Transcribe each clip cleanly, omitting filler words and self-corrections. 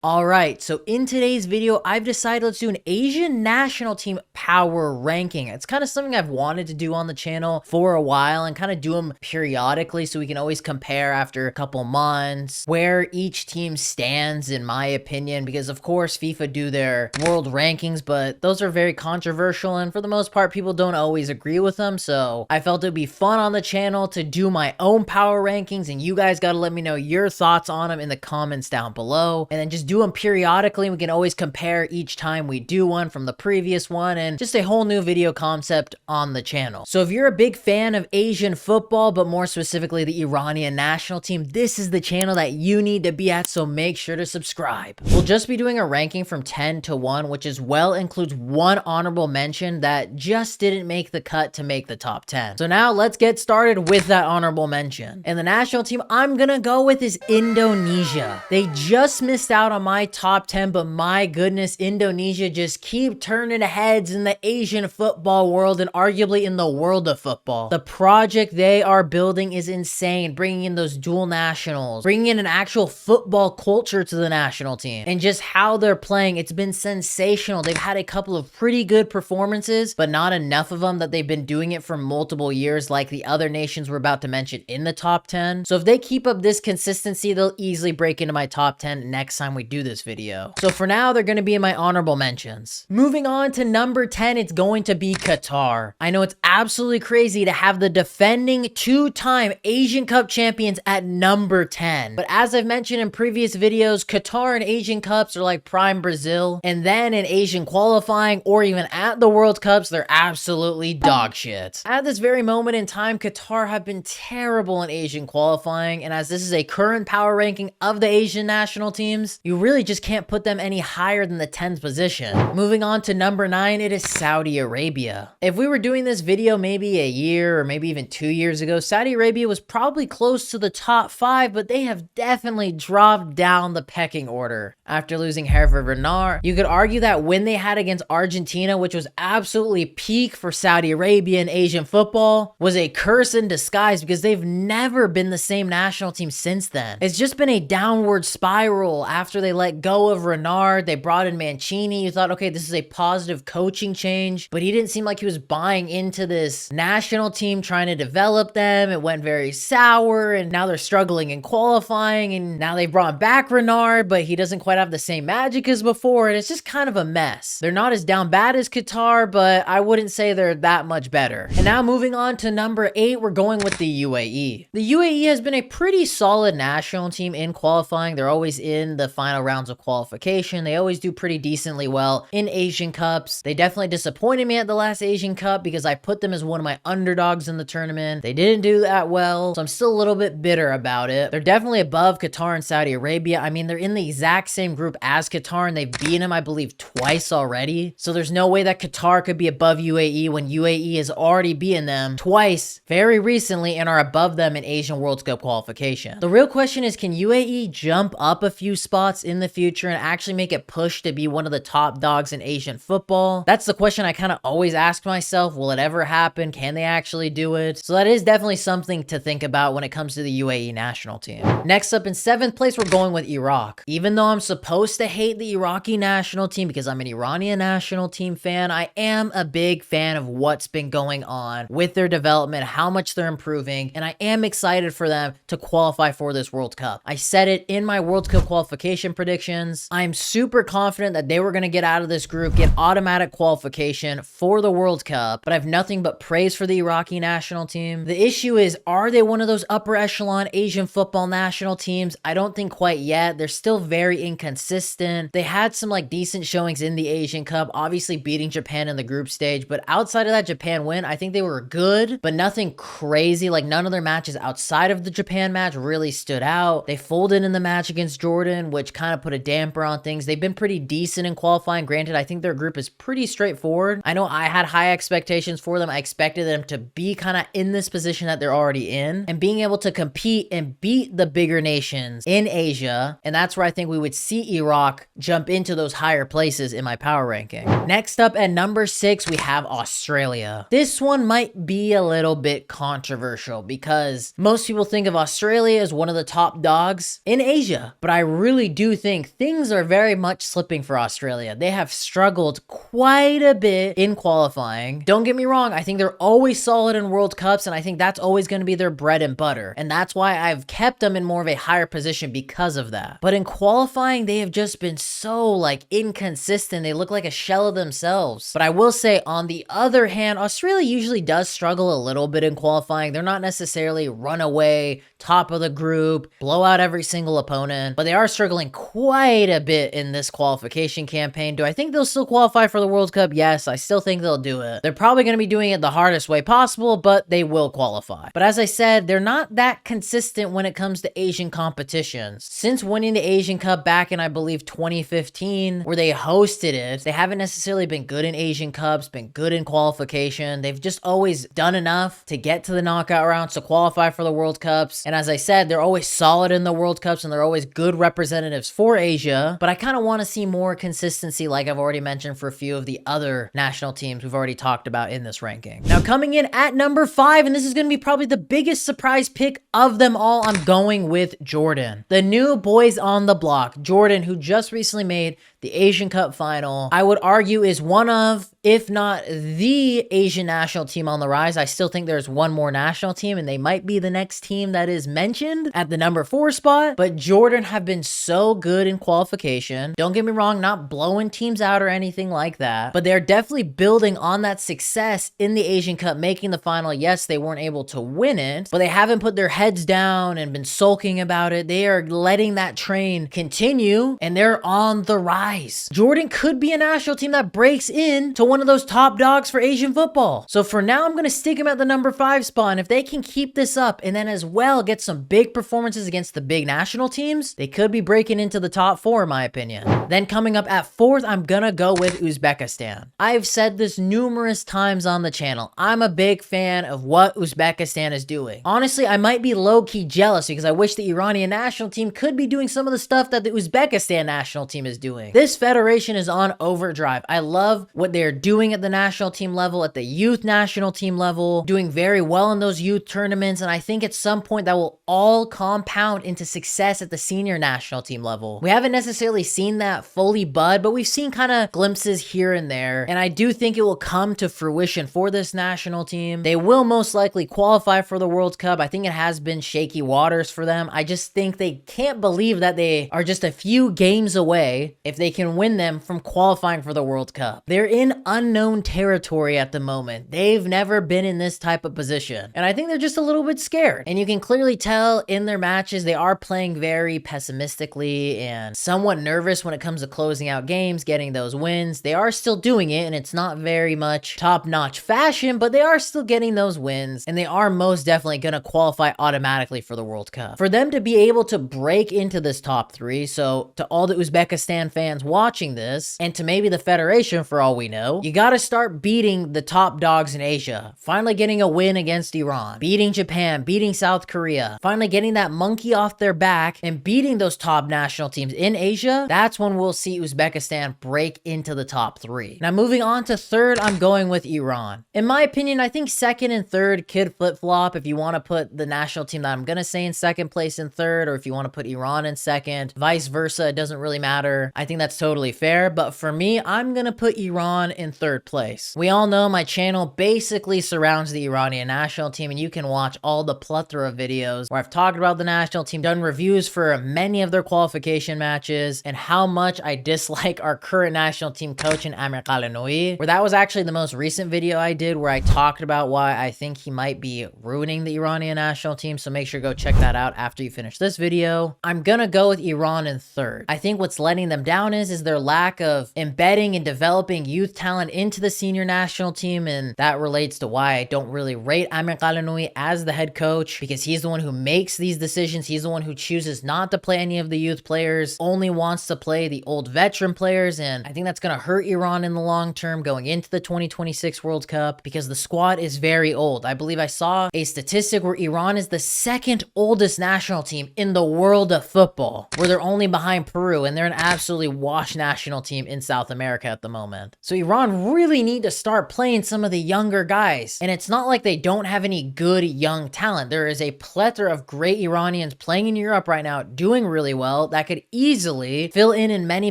Alright, so in today's video, I've decided let's do an Asian national team power ranking. It's kind of something I've wanted to do on the channel for a while and kind of do them periodically so we can always compare after a couple months where each team stands, in my opinion, because of course FIFA do their world rankings, but those are very controversial and for the most part, people don't always agree with them. So I felt it'd be fun on the channel to do my own power rankings, and you guys got to let me know your thoughts on them in the comments down below, and then just do them periodically. We can always compare each time we do one from the previous one, and just a whole new video concept on the channel. So if you're a big fan of Asian football, but more specifically the Iranian national team, this is the channel that you need to be at, so make sure to subscribe. We'll just be doing a ranking from 10 to 1, which as well includes one honorable mention that just didn't make the cut to make the top 10. So now let's get started with that honorable mention. And the national team I'm gonna go with is Indonesia. They just missed out on my top 10, but my goodness, Indonesia just keep turning heads in the Asian football world and arguably in the world of football. The project they are building is insane, bringing in those dual nationals, bringing in an actual football culture to the national team, and just how they're playing, it's been sensational. They've had a couple of pretty good performances, but not enough of them that they've been doing it for multiple years like the other nations we're about to mention in the top 10. So if they keep up this consistency, they'll easily break into my top 10 next time we do this video. So for now, they're going to be in my honorable mentions. Moving on to number 10, it's going to be Qatar. I know it's absolutely crazy to have the defending two-time Asian Cup champions at number 10. But as I've mentioned in previous videos, Qatar and Asian Cups are like prime Brazil. And then in Asian qualifying or even at the World Cups, they're absolutely dog shit. At this very moment in time, Qatar have been terrible in Asian qualifying. And as this is a current power ranking of the Asian national teams, you really just can't put them any higher than the 10th position. Moving on to number 9, it is Saudi Arabia. If we were doing this video maybe a year or maybe even 2 years ago, Saudi Arabia was probably close to the top 5, but they have definitely dropped down the pecking order. After losing Hervé Renard, you could argue that win they had against Argentina, which was absolutely peak for Saudi Arabia in Asian football, was a curse in disguise because they've never been the same national team since then. It's just been a downward spiral. After they let go of Renard, they brought in Mancini. You thought, okay, this is a positive coaching change, but he didn't seem like he was buying into this national team, trying to develop them. It went very sour, and now they're struggling in qualifying, and now they brought back Renard, but he doesn't quite have the same magic as before, and it's just kind of a mess. They're not as down bad as Qatar, but I wouldn't say they're that much better. And now moving on to number 8, we're going with the UAE. The UAE has been a pretty solid national team in qualifying. They're always in the final rounds of qualification. They always do pretty decently well in Asian Cups. They definitely disappointed me at the last Asian Cup because I put them as one of my underdogs in the tournament. They didn't do that well, so I'm still a little bit bitter about it. They're definitely above Qatar and Saudi Arabia. I mean, they're in the exact same group as Qatar, and they've beaten them, I believe, twice already. So there's no way that Qatar could be above UAE when UAE has already beaten them twice very recently and are above them in Asian World Cup qualification. The real question is, can UAE jump up a few spots in the future and actually make it push to be one of the top dogs in Asian football? That's the question I kind of always ask myself. Will it ever happen? Can they actually do it? So that is definitely something to think about when it comes to the UAE national team. Next up in 7th place, we're going with Iraq. Even though I'm supposed to hate the Iraqi national team because I'm an Iranian national team fan, I am a big fan of what's been going on with their development, how much they're improving, and I am excited for them to qualify for this World Cup. I said it in my World Cup qualification predictions. I'm super confident that they were going to get out of this group, get automatic qualification for the World Cup, but I have nothing but praise for the Iraqi national team. The issue is, are they one of those upper echelon Asian football national teams? I don't think quite yet. They're still very inconsistent. They had some like decent showings in the Asian Cup, obviously beating Japan in the group stage, but outside of that Japan win, I think they were good, but nothing crazy. Like none of their matches outside of the Japan match really stood out. They folded in the match against Jordan, which kind of put a damper on things. They've been pretty decent in qualifying. Granted, I think their group is pretty straightforward. I know I had high expectations for them. I expected them to be kind of in this position that they're already in and being able to compete and beat the bigger nations in Asia. And that's where I think we would see Iraq jump into those higher places in my power ranking. Next up at number 6, we have Australia. This one might be a little bit controversial because most people think of Australia as one of the top dogs in Asia, but I really do do think things are very much slipping for Australia. They have struggled quite a bit in qualifying. Don't get me wrong, I think they're always solid in World Cups, and I think that's always going to be their bread and butter. And that's why I've kept them in more of a higher position because of that. But in qualifying, they have just been so like inconsistent. They look like a shell of themselves. But I will say, on the other hand, Australia usually does struggle a little bit in qualifying. They're not necessarily runaway, top of the group, blow out every single opponent, but they are struggling quite a bit in this qualification campaign. Do I think they'll still qualify for the World Cup? Yes, I still think they'll do it. They're probably going to be doing it the hardest way possible, but they will qualify. But as I said, they're not that consistent when it comes to Asian competitions. Since winning the Asian Cup back in, I believe, 2015, where they hosted it, they haven't necessarily been good in Asian Cups, been good in qualification. They've just always done enough to get to the knockout rounds to qualify for the World Cups. And as I said, they're always solid in the World Cups and they're always good representatives for Asia. But I kind of want to see more consistency, like I've already mentioned for a few of the other national teams we've already talked about in this ranking. Now, coming in at number 5, and this is going to be probably the biggest surprise pick of them all, I'm going with Jordan. The new boys on the block. Jordan, who just recently made the Asian Cup final, I would argue is one of, if not the Asian national team on the rise. I still think there's one more national team, and they might be the next team that is mentioned at the number 4 spot. But Jordan have been so good in qualification. Don't get me wrong, not blowing teams out or anything like that, but they're definitely building on that success in the Asian Cup, making the final. Yes, they weren't able to win it, but they haven't put their heads down and been sulking about it. They are letting that train continue, and they're on the rise. Jordan could be a national team that breaks in to one of those top dogs for Asian football. So for now, I'm going to stick him at the number 5 spot. And if they can keep this up and then as well get some big performances against the big national teams, they could be breaking into the top 4 in my opinion. Then coming up at 4th, I'm going to go with Uzbekistan. I've said this numerous times on the channel. I'm a big fan of what Uzbekistan is doing. Honestly, I might be low-key jealous because I wish the Iranian national team could be doing some of the stuff that the Uzbekistan national team is doing. This federation is on overdrive. I love what they're doing at the national team level, at the youth national team level, doing very well in those youth tournaments, and I think at some point that will all compound into success at the senior national team level. We haven't necessarily seen that fully bud, but we've seen kind of glimpses here and there, and I do think it will come to fruition for this national team. They will most likely qualify for the World Cup. I think it has been shaky waters for them. I just think they can't believe that they are just a few games away, if they can win them, from qualifying for the World Cup. They're in unknown territory at the moment. They've never been in this type of position, and I think they're just a little bit scared. And you can clearly tell in their matches they are playing very pessimistically and somewhat nervous when it comes to closing out games, getting those wins. They are still doing it, and it's not very much top-notch fashion, but they are still getting those wins, and they are most definitely going to qualify automatically for the World Cup. For them to be able to break into this top 3, so to all the Uzbekistan fans watching this, and to maybe the federation for all we know, you got to start beating the top dogs in Asia. Finally getting a win against Iran, beating Japan, beating South Korea, finally getting that monkey off their back and beating those top national teams in Asia. That's when we'll see Uzbekistan break into the top 3. Now moving on to 3rd, I'm going with Iran. In my opinion, I think 2nd and 3rd could flip-flop if you want to put the national team that I'm going to say in 2nd place in 3rd, or if you want to put Iran in 2nd, vice versa, it doesn't really matter. I think that's totally fair, but for me, I'm going to put Iran in 3rd place. We all know my channel basically surrounds the Iranian national team, and you can watch all the plethora of videos where I've talked about the national team, done reviews for many of their qualification matches, and how much I dislike our current national team coach in Amir Qalanoui, where that was actually the most recent video I did where I talked about why I think he might be ruining the Iranian national team, so make sure to go check that out after you finish this video. I'm gonna go with Iran in 3rd. I think what's letting them down is their lack of embedding and developing youth talent into the senior national team, and that relates to why I don't really rate Amir Qalanoui as the head coach, because he's the one who makes these decisions. He's the one who chooses not to play any of the youth players, only wants to play the old veteran players, and I think that's going to hurt Iran in the long term going into the 2026 World Cup, because the squad is very old. I believe I saw a statistic where Iran is the 2nd oldest national team in the world of football, where they're only behind Peru, and they're an absolutely washed national team in South America at the moment. So Iran really need to start playing some of the younger guys. And it's not like they don't have any good young talent. There is a plethora of great Iranians playing in Europe right now, doing really well, that could easily fill in many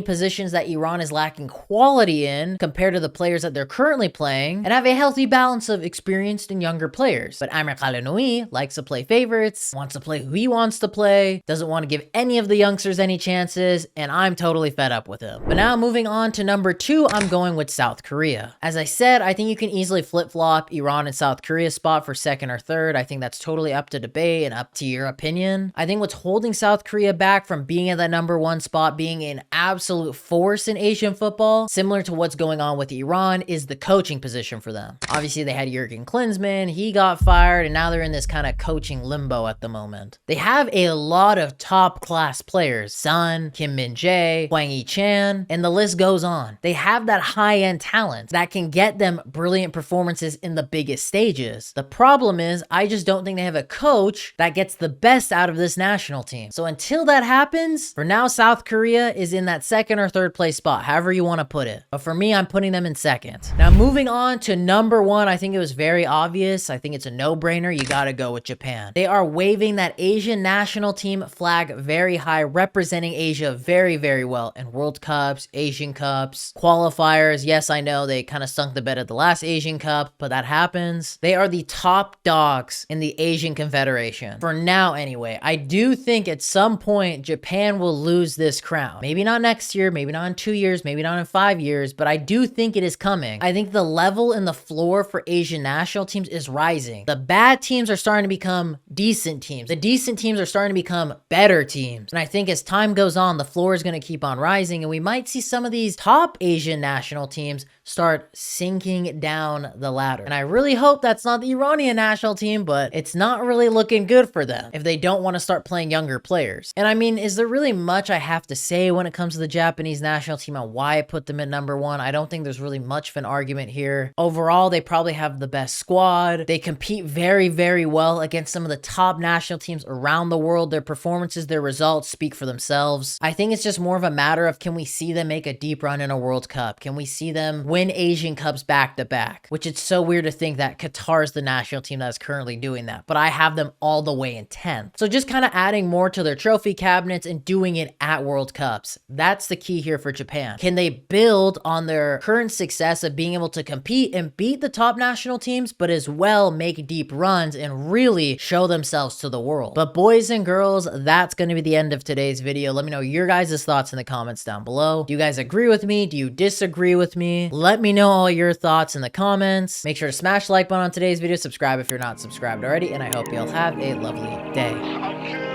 positions that Iran is lacking quality in compared to the players that they're currently playing, and have a healthy balance of experienced and younger players. But Amir Khalenoui likes to play favorites, wants to play who he wants to play, doesn't want to give any of the youngsters any chances, and I'm totally fed up with him. But now moving on to number 2, I'm going with South Korea. As I said, I think you can easily flip-flop Iran and South Korea's spot for second or third. I think that's totally up to debate and up to your opinion. I think what's holding South Korea back from being at that number 1 spot, being an absolute force in Asian football, similar to what's going on with Iran, is the coaching position for them. Obviously, they had Jurgen Klinsmann, he got fired, and now they're in this kind of coaching limbo at the moment. They have a lot of top-class players, Son, Kim Min-jae, Hwang Yi-chan, and the list goes on. They have that high-end talent that can get them brilliant performances in the biggest stages. The problem is, I just don't think they have a coach that gets the best out of this national team. So until that happens, for now, South Korea is in that second or third place spot, however you want to put it. But for me, I'm putting them in second. Now, moving on to number 1, I think it was very obvious. I think it's a no-brainer. You gotta go with Japan. They are waving that Asian national team flag very high, representing Asia very, very well in World Cups, Asian Cups, qualifiers. Yes, I know they kind of sunk the bed at the last Asian Cup, but that happens. They are the top dogs in the Asian Confederation. For now, anyway. I do think at some point, Japan will lose this crown. Maybe not next year, maybe not in 2 years, maybe not in 5 years, but I do think it is coming. I think the level and the floor for Asian national teams is rising. The bad teams are starting to become decent teams. The decent teams are starting to become better teams. And I think as time goes on, the floor is going to keep on rising, and we might see some of these top Asian national teams start sinking down the ladder. And I really hope that's not the Iranian national team, but it's not really looking good for them if they don't want to start playing younger players. And I mean, is there really much I have to say when it comes to the Japanese national team on why I put them at number 1? I don't think there's really much of an argument here. Overall, they probably have the best squad. They compete very, very well against some of the top national teams around the world. Their performances, their results speak for themselves. I think it's just more of a matter of, can we see them make a deep run in a World Cup? Can we see them win Asian Cups back to back? Which it's so weird to think that Qatar is the national team that is currently doing that, but I have them all the way in 10th. So just kind of adding more to their trophy cabinets and doing it at World Cups. That's the key here for Japan. Can they build on their current success of being able to compete and beat the top national teams, but as well make deep runs and really show themselves to the world? But boys and girls, that's going to be the end of today's video. Let me know your guys' thoughts in the comments down below. Do you guys agree with me? Do you disagree with me? Let me know all your thoughts in the comments. Make sure to smash the like button on today's video, subscribe if you're not subscribed already, and I hope you'll have a lovely day.